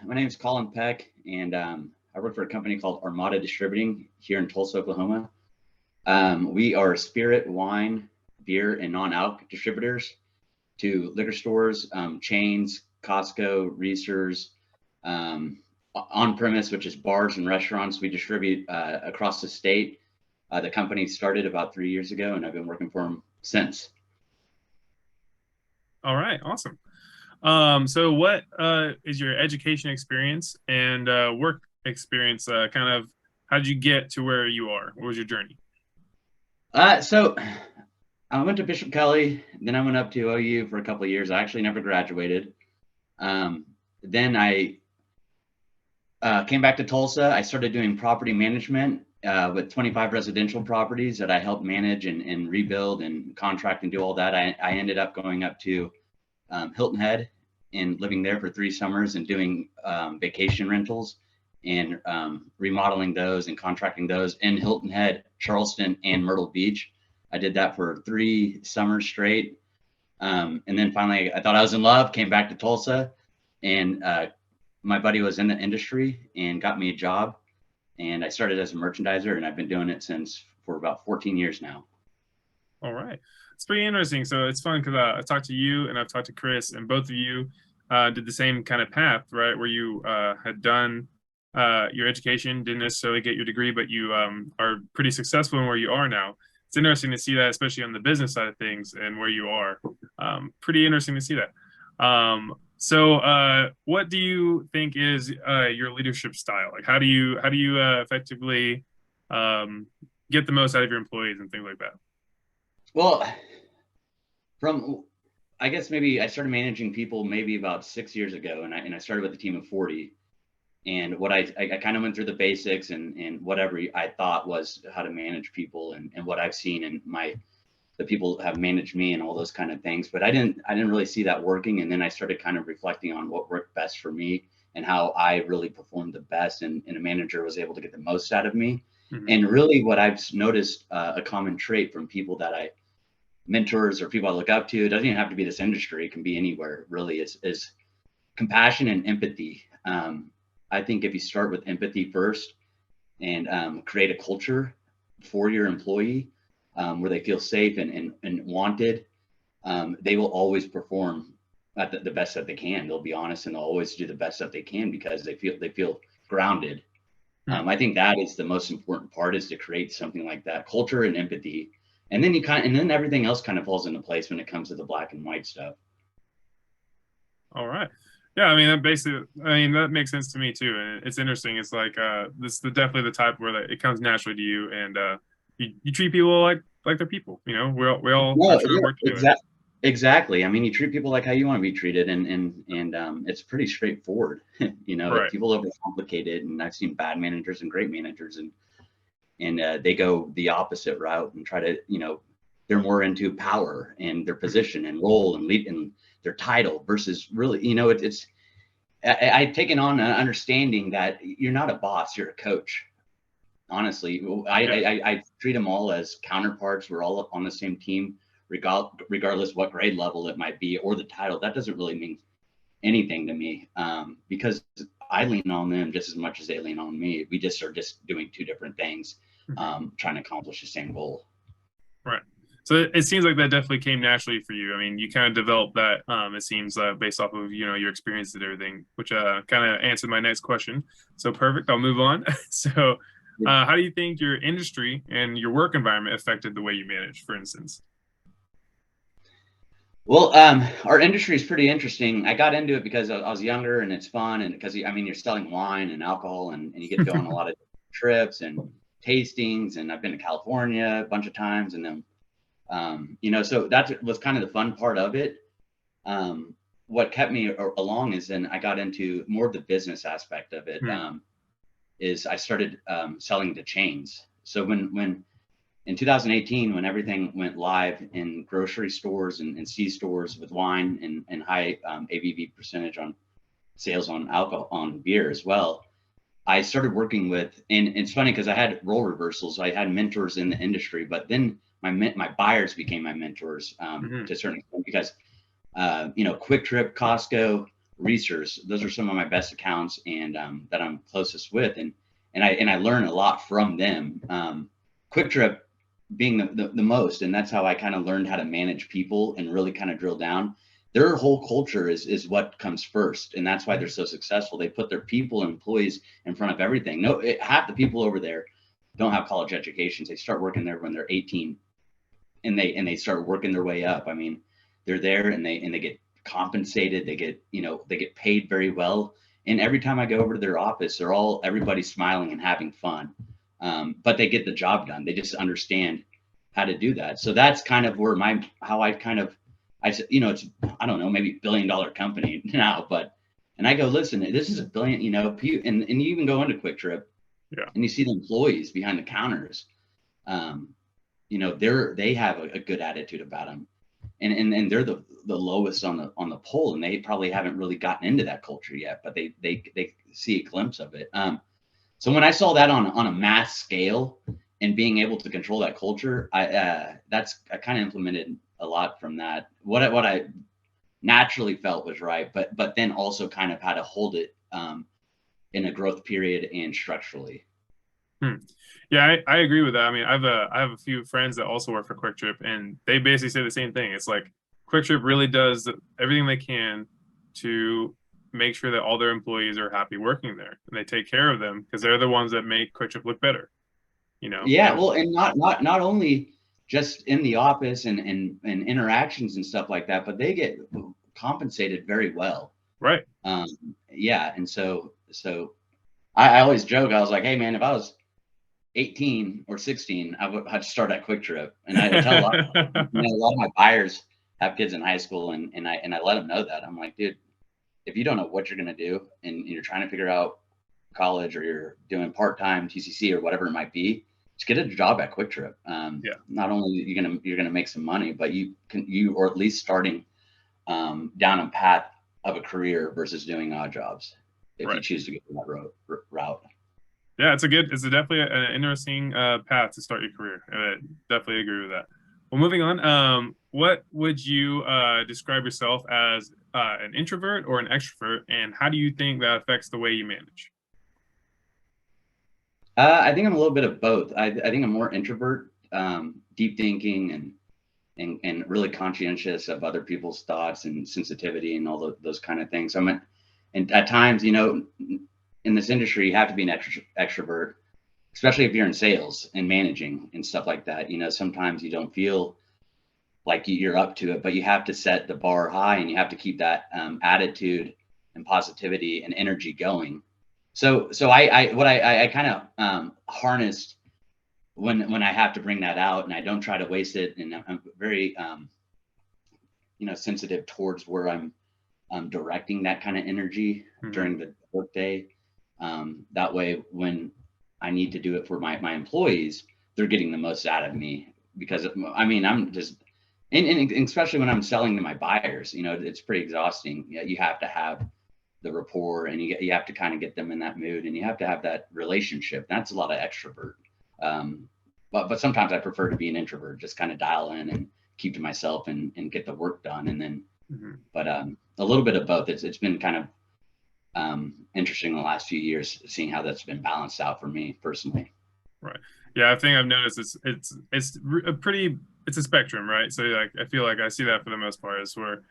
my name is Colin Peck, and I work for a company called Armada Distributing here in Tulsa, Oklahoma. We are spirit, wine, beer, and non-alc distributors to liquor stores, chains, Costco, Reese's, on-premise, which is bars and restaurants. We distribute across the state. The company started about 3 years ago, and I've been working for them since. All right, awesome. So what is your education experience and work experience? Kind of, how did you get to where you are? What was your journey? So I went to Bishop Kelly, then I went up to OU for a couple of years. I actually never graduated. Then I came back to Tulsa. I started doing property management with 25 residential properties that I helped manage and rebuild and contract and do all that. I ended up going up to Hilton Head and living there for 3 summers and doing vacation rentals and remodeling those and contracting those in Hilton Head, Charleston, and Myrtle Beach. I did that for 3 summers straight. And then finally, I thought I was in love, came back to Tulsa, and my buddy was in the industry and got me a job. And I started as a merchandiser, and I've been doing it for about 14 years now. All right. It's pretty interesting. So it's fun because I talked to you and I've talked to Chris, and both of you did the same kind of path, right? Where you had done your education, didn't necessarily get your degree, but you are pretty successful in where you are now. It's interesting to see that, especially on the business side of things and where you are. Pretty interesting to see that. So what do you think is your leadership style? Like, how do you effectively get the most out of your employees and things like that? Well, I guess maybe I started managing people maybe about 6 years ago, and I started with a team of 40. And what I kind of went through the basics and whatever I thought was how to manage people and what I've seen and the people have managed me and all those kind of things. But I didn't really see that working. And then I started kind of reflecting on what worked best for me and how I really performed the best, and a manager was able to get the most out of me. Mhm. And really what I've noticed a common trait from people that I mentors or people I look up to, it doesn't even have to be this industry, it can be anywhere really, is compassion and empathy. I think if you start with empathy first and create a culture for your employee where they feel safe and wanted, they will always perform at the best that they can. They'll be honest and they'll always do the best that they can because they feel grounded. I think that is the most important part, is to create something like that, culture and empathy. And then and then everything else kind of falls into place when it comes to the black and white stuff. All right. Yeah, I mean that makes sense to me too. And it's interesting. It's like this is definitely the type where it comes naturally to you, and you treat people like they're people. You know, we all are No, trying to work yeah, together. exactly. I mean, you treat people like how you want to be treated, and it's pretty straightforward. If Right. people overcomplicate it, and I've seen bad managers and great managers, and they go the opposite route and try to, they're more into power and their Mhm. position and role and lead and their title versus really, I've taken on an understanding that you're not a boss, you're a coach. Honestly, Yeah. I treat them all as counterparts. We're all on the same team, regardless what grade level it might be or the title. That doesn't really mean anything to me, because I lean on them just as much as they lean on me. We just are just doing 2 different things, Mhm. trying to accomplish the same goal. Right. So it seems like that definitely came naturally for you. I mean, you kind of developed that. It seems based off of your experience and everything, which kind of answered my next question. So perfect. I'll move on. So, how do you think your industry and your work environment affected the way you manage, for instance? Well, our industry is pretty interesting. I got into it because I was younger and it's fun, and because you're selling wine and alcohol, and you get to go on a lot of trips and tastings. And I've been to California a bunch of times, and then so that was kind of the fun part of it. What kept me along is then I got into more of the business aspect of it. Hmm. Is I started selling to chains. So when in 2018, when everything went live in grocery stores and C stores with wine and high ABV percentage on sales on alcohol, on beer as well, I started working with, and it's funny because I had role reversals. I had mentors in the industry, but then my buyers became my mentors Hmm. to a certain extent because, Quick Trip, Costco, Research. Those are some of my best accounts and that I'm closest with, and I learn a lot from them. Quick Trip being the most, and that's how I kind of learned how to manage people and really kind of drill down. Their whole culture is what comes first, and that's why they're so successful. They put their people and employees in front of everything. No, half the people over there don't have college educations. They start working there when they're 18, and they start working their way up. I mean, they're there and they get compensated. They get paid very well. And every time I go over to their office, everybody's smiling and having fun. But they get the job done. They just understand how to do that. So that's kind of where how I kind of, I said, it's, I don't know, maybe $1 billion company now, and I go, listen, this is a billion, and you even go into Quick Trip, Yeah. and you see the employees behind the counters. They have a good attitude about them, and they're the lowest on the pole, and they probably haven't really gotten into that culture yet, but they see a glimpse of it. So when I saw that on a mass scale and being able to control that culture, I kind of implemented a lot from that. What I naturally felt was right, but then also kind of how to hold it in a growth period and structurally. Yeah, I agree with that. I mean, I have a few friends that also work for Quick Trip, and they basically say the same thing. It's like Quick Trip really does everything they can to make sure that all their employees are happy working there, and they take care of them because they're the ones that make Quick Trip look better. Yeah, And well, and not only just in the office and interactions and stuff like that, but they get compensated very well. right. Yeah, and so I always joke. I was like, hey man, if I was 18 or 16, I'd start at Quick Trip. And I tell a lot of my buyers have kids in high school, and I let them know that. I'm like, dude, if you don't know what you're gonna do and you're trying to figure out college, or you're doing part-time TCC or whatever it might be, just get a job at Quick Trip. Yeah. Not only you're gonna make some money, but or at least starting down a path of a career versus doing odd jobs if you Right. choose to go that route. Yeah, it's definitely an interesting path to start your career. I definitely agree with that. Well, moving on, what would you describe yourself as, an introvert or an extrovert, and how do you think that affects the way you manage? I think I'm a little bit of both. I think I'm more introvert, deep thinking, and really conscientious of other people's thoughts and sensitivity and all those kind of things. And at times, in this industry, you have to be an extrovert, especially if you're in sales and managing and stuff like that. Sometimes you don't feel like you're up to it, but you have to set the bar high, and you have to keep that attitude and positivity and energy going. So I kind of harnessed when I have to bring that out, and I don't try to waste it, and I'm very sensitive towards where I'm directing that kind of energy during the workday. That way, when I need to do it for my employees, they're getting the most out of me, because I mean, I'm just, and especially when I'm selling to my buyers, it's pretty exhausting. You have to have the rapport, and you have to kind of get them in that mood, and you have to have that relationship. That's a lot of extrovert. But sometimes I prefer to be an introvert, just kind of dial in and keep to myself and get the work done. And then, but a little bit of both. It's been kind of interesting in the last few years, seeing how that's been balanced out for me personally. Right. Yeah, I think I've noticed it's a spectrum, right? So like I feel like I see that for the most part, is where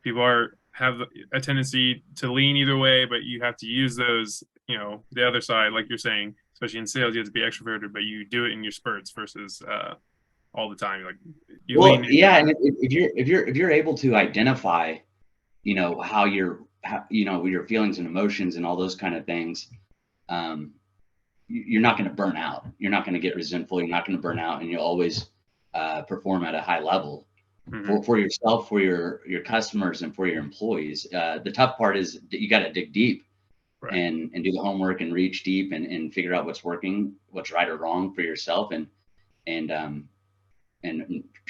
people have a tendency to lean either way, but you have to use those, the other side, like you're saying, especially in sales, you have to be extroverted, but you do it in your spurts versus all the time. Like you Well, lean in. yeah, and if you're able to identify, how your feelings and emotions and all those kind of things, you're not going to burn out. You're not going to get resentful. You're not going to burn out, and you'll always perform at a high level for yourself, for your customers, and for your employees. The tough part is that you got to dig deep, Right. and do the homework and reach deep and figure out what's working, what's right or wrong for yourself, and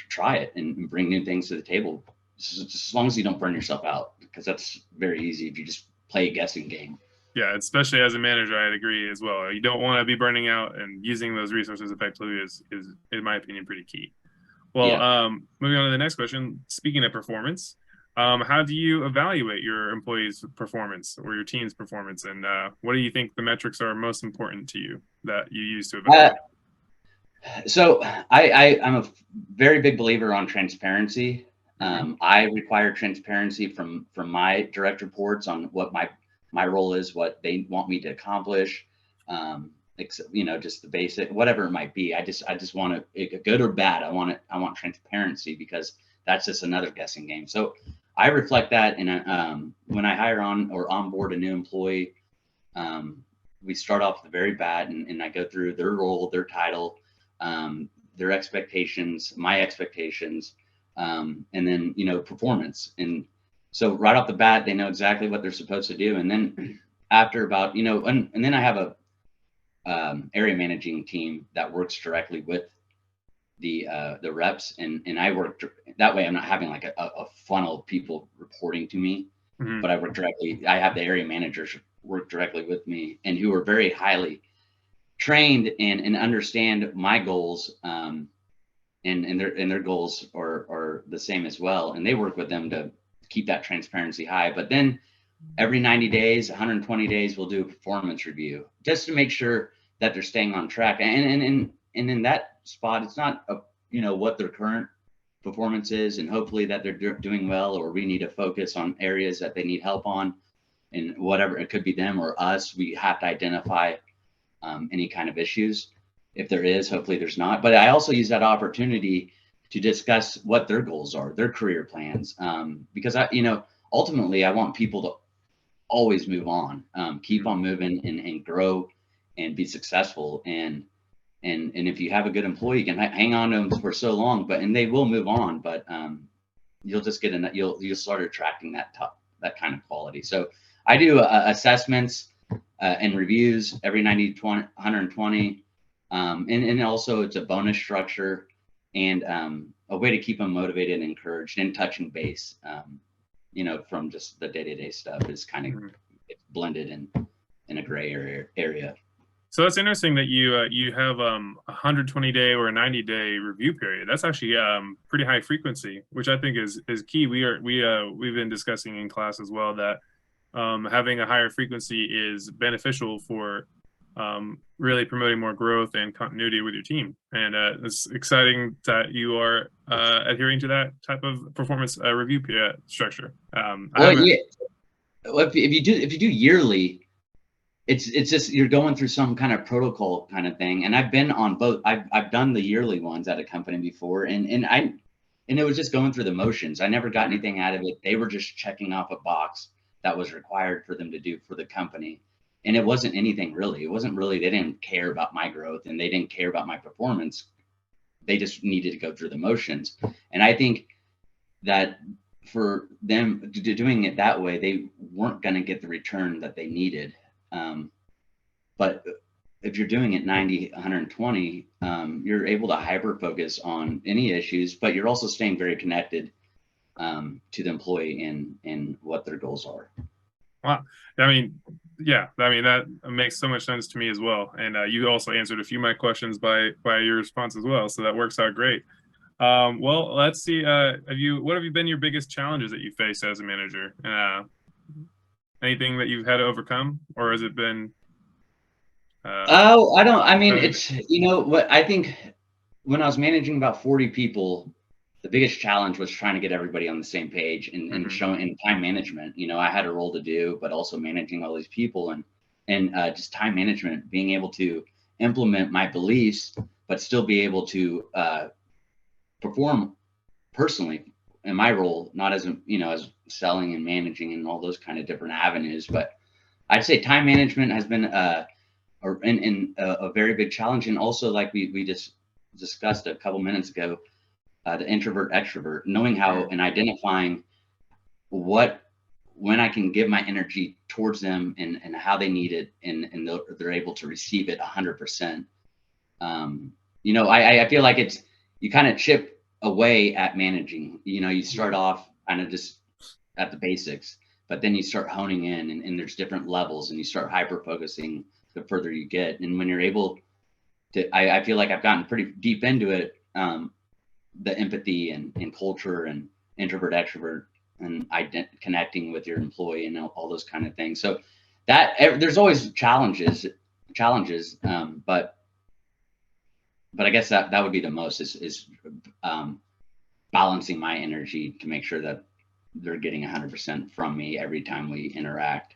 try it and bring new things to the table. Just as long as you don't burn yourself out, because that's very easy if you just play a guessing game. Yeah, especially as a manager, I'd agree as well. You don't want to be burning out, and using those resources effectively is in my opinion, pretty key. Well, Yeah. moving on to the next question. Speaking of performance, How do you evaluate your employees' performance or your team's performance, and what do you think the metrics are most important to you that you use to Uh, evaluate? so I'm a very big believer on transparency. Hmm. I require transparency from my direct reports on what my role is, what they want me to accomplish. Just the basic, whatever it might be. I just want it, good or bad. I want transparency, because that's just another guessing game. So I reflect that in when I hire on or onboard a new employee. Um, we start off at the very bat, and I go through their role, their title, their expectations, my expectations, and then performance. And so right off the bat, they know exactly what they're supposed to do. And then after about and then I have a area managing team that works directly with the reps, and I work that way. I'm not having like a funnel of people reporting to me, Hmm. but I work directly. I have the area managers work directly with me, and who are very highly trained and understand my goals, and their goals are the same as well, and they work with them to keep that transparency high. But then every 90 days, 120 days, we'll do a performance review just to make sure that they're staying on track. And in that spot, it's not what their current performance is, and hopefully that they're doing well, or we need to focus on areas that they need help on, and whatever it could be, them or us. We have to identify any kind of issues. If there is, hopefully there's not. But I also use that opportunity to discuss what their goals are, their career plans, because ultimately I want people to always move on, keep on moving, and grow and be successful. And if you have a good employee, you can hang on to them for so long, and they will move on. But you'll just get in, you'll start attracting that kind of quality. So I do assessments and reviews every 90, 20, 120. And also it's a bonus structure, and a way to keep them motivated and encouraged, and touching base, from just the day-to-day stuff is kind of Hmm. blended in a gray area. So that's interesting that you have a 120-day or a 90-day review period. That's actually pretty high frequency, which I think is key. We've been discussing in class as well that having a higher frequency is beneficial for really promoting more growth and continuity with your team. And it's exciting that you are adhering to that type of performance review structure. I Well, haven't. yeah. If you do yearly, it's just you're going through some kind of protocol kind of thing. And I've been on both. I've done the yearly ones at a company before, and it was just going through the motions. I never got Mhm. anything out of it. They were just checking off a box that was required for them to do for the company. And it wasn't anything really. It wasn't really, they didn't care about my growth, and they didn't care about my performance. They just needed to go through the motions. And I think that for them doing it that way, they weren't going to get the return that they needed. Um, but if you're doing it 90, 120, you're able to hyper focus on any issues, but you're also staying very connected to the employee and what their goals are. Wow. I mean, yeah, I mean that makes so much sense to me as well. And you also answered a few of my questions by your response as well, so that works out great. Well, let's see. What have you been your biggest challenges that you face as a manager? Anything that you've had to overcome, or has it been? Oh, I don't, I mean, Uh, it's, what I think when I was managing about 40 people, the biggest challenge was trying to get everybody on the same page, and mhm. showing in time management. I had a role to do, but also managing all these people, and just time management, being able to implement my beliefs, but still be able to perform personally in my role, not as selling and managing and all those kind of different avenues. But I'd say time management has been a very big challenge. And also, like we just discussed a couple minutes ago, the introvert extrovert, knowing how Mhm. and identifying what when I can give my energy towards them, and how they need it, and they're able to receive it 100%. I feel like it's, you kind of chip away at managing. You start Mhm. off kind of just at the basics, but then you start honing in, and there's different levels, and you start hyper focusing the further you get. And when you're able to, I feel like I've gotten pretty deep into it, the empathy and culture and introvert extrovert. and connecting with your employee and all those kind of things. So that there's always challenges, but I guess that would be the most is balancing my energy to make sure that they're getting 100% from me every time we interact.